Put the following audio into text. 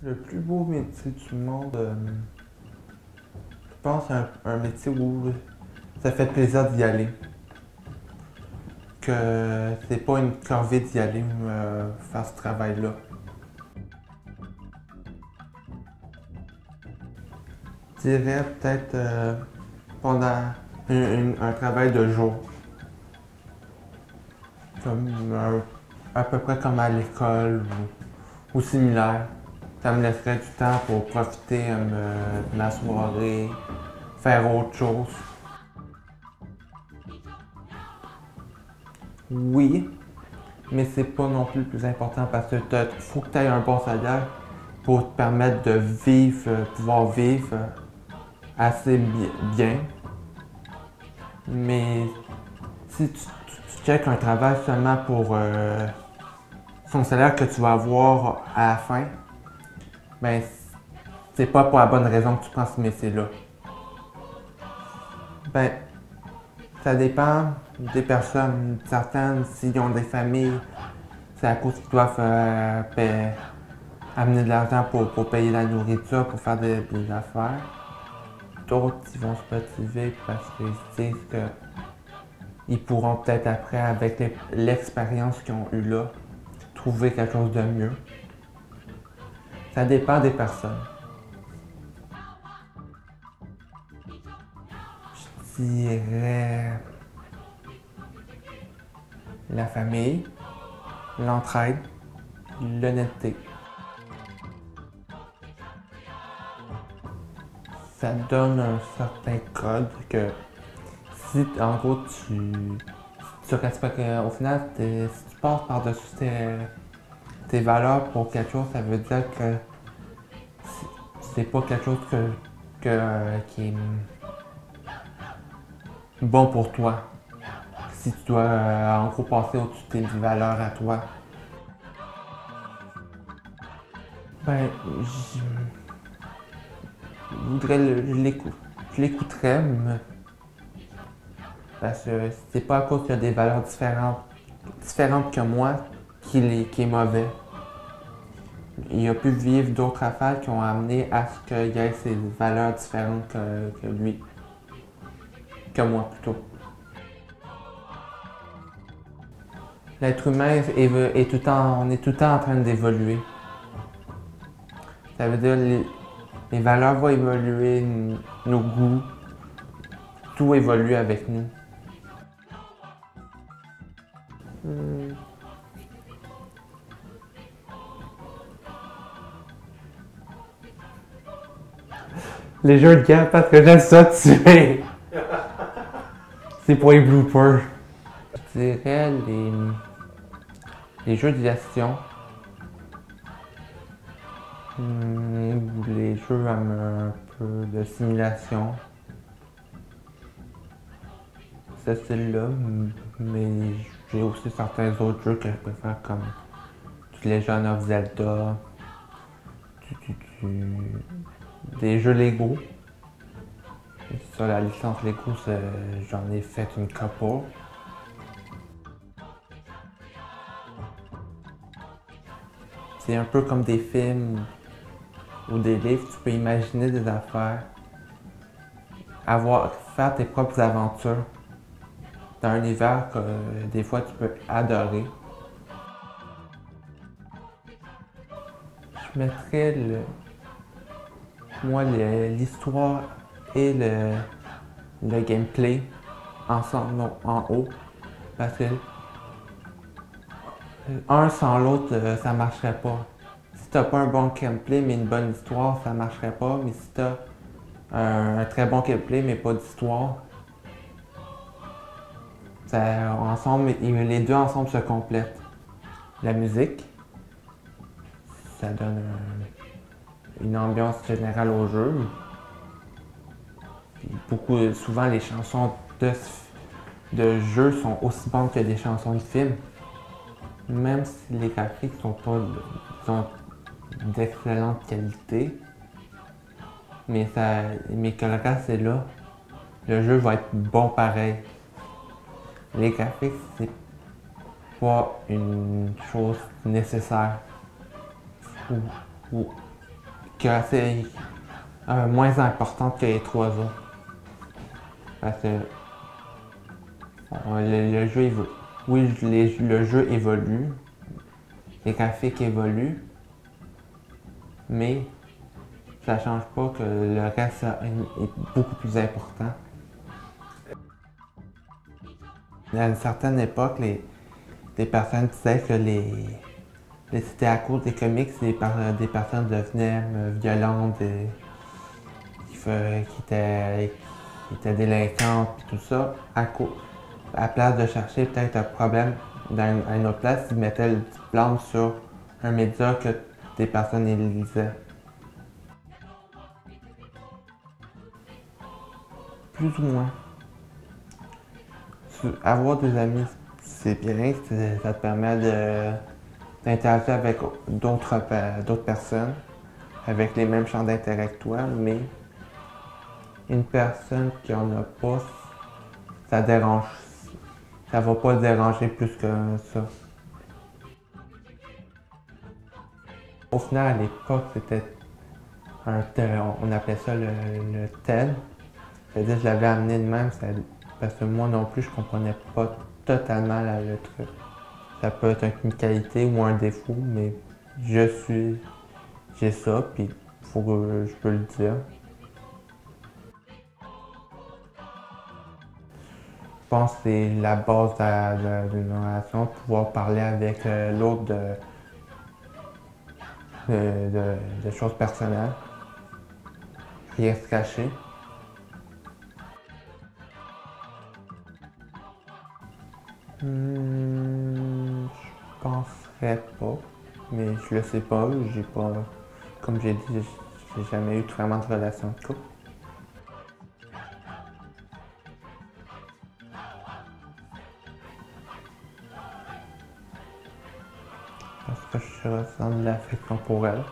Le plus beau métier du monde, je pense à un métier où ça fait plaisir d'y aller. Que c'est pas une corvée d'y aller faire ce travail-là. Je dirais peut-être pendant un travail de jour. Comme à peu près comme à l'école ou similaire. Ça me laisserait du temps pour profiter de ma soirée, faire autre chose. Oui, mais c'est pas non plus le plus important parce que faut que tu aies un bon salaire pour te permettre de vivre, pouvoir vivre assez bien. Mais si tu checkes un travail seulement pour son salaire que tu vas avoir à la fin, ben c'est pas pour la bonne raison que tu prends ce métier-là. Ben, ça dépend des personnes. Certaines, s'ils ont des familles, c'est à cause qu'ils doivent amener de l'argent pour payer la nourriture, pour faire des affaires. D'autres, ils vont se motiver parce qu'ils se disent qu'ils pourront peut-être après, avec l'expérience qu'ils ont eue là, trouver quelque chose de mieux. Ça dépend des personnes. Je dirais la famille, l'entraide, l'honnêteté. Ça donne un certain code que si en gros tu respectes, au final, si tu passes par-dessus tes valeurs pour quelque chose, ça veut dire que c'est pas quelque chose qui est bon pour toi. Si tu dois en gros passer au-dessus de tes valeurs à toi. Ben, je voudrais je l'écouterais, parce que c'est pas à cause qu'il y a des valeurs différentes que moi qui est mauvais. Il a pu vivre d'autres affaires qui ont amené à ce qu'il y ait ces valeurs différentes que lui, que moi plutôt. L'être humain est tout le temps, on est tout le temps en train d'évoluer. Ça veut dire les valeurs vont évoluer, nos goûts, tout évolue avec nous. Hmm. Les jeux de guerre, parce que j'aime ça tuer. C'est pour les bloopers. Je dirais les jeux de gestion. Les jeux un peu de simulation. Ce style-là, mais j'ai aussi certains autres jeux que je préfère comme du Legend of Zelda, des jeux Lego. Sur la licence Lego, j'en ai fait une couple. C'est un peu comme des films ou des livres, tu peux imaginer des affaires, faire tes propres aventures dans un univers que des fois tu peux adorer. Je mettrais l'histoire et le gameplay ensemble en haut parce que un sans l'autre ça marcherait pas. Si t'as pas un bon gameplay mais une bonne histoire, ça marcherait pas. Mais si t'as un très bon gameplay mais pas d'histoire, les deux ensemble se complètent. La musique, ça donne une ambiance générale au jeu. Souvent les chansons de jeu sont aussi bonnes que des chansons de film. Même si les graphiques sont d'excellente qualité, mais que le reste est là, le jeu va être bon pareil. Les graphiques, c'est pas une chose nécessaire. Ou qui est assez moins importante que les trois autres. Parce que le jeu évolue. Oui, le jeu évolue, les graphiques évoluent, mais ça change pas que le reste est beaucoup plus important. À une certaine époque, les personnes disaient que c'était à cause des comics, des personnes devenaient violentes, qui étaient délinquantes, et tout ça. À place de chercher peut-être un problème à une autre place, ils mettaient le diplôme sur un média que des personnes lisaient. Plus ou moins. Avoir des amis, c'est bien, ça te permet d'interagir avec d'autres personnes avec les mêmes champs d'intérêt que toi, mais une personne qui en a pas, ça dérange. Ça va pas déranger plus que ça. Au final, à l'époque, c'était on appelait ça le TED. C'est-à-dire, je l'avais amené de même, parce que moi non plus, je comprenais pas totalement le truc. Ça peut être une qualité ou un défaut, mais j'ai ça, puis faut que je peux le dire. Je pense que c'est la base d'une relation, pouvoir parler avec l'autre de choses personnelles, rien se cacher. Je penserais pas, mais je le sais pas, j'ai pas, comme j'ai dit, j'ai jamais eu vraiment de relation de couple. Parce que je ressens de l'affection pour elle.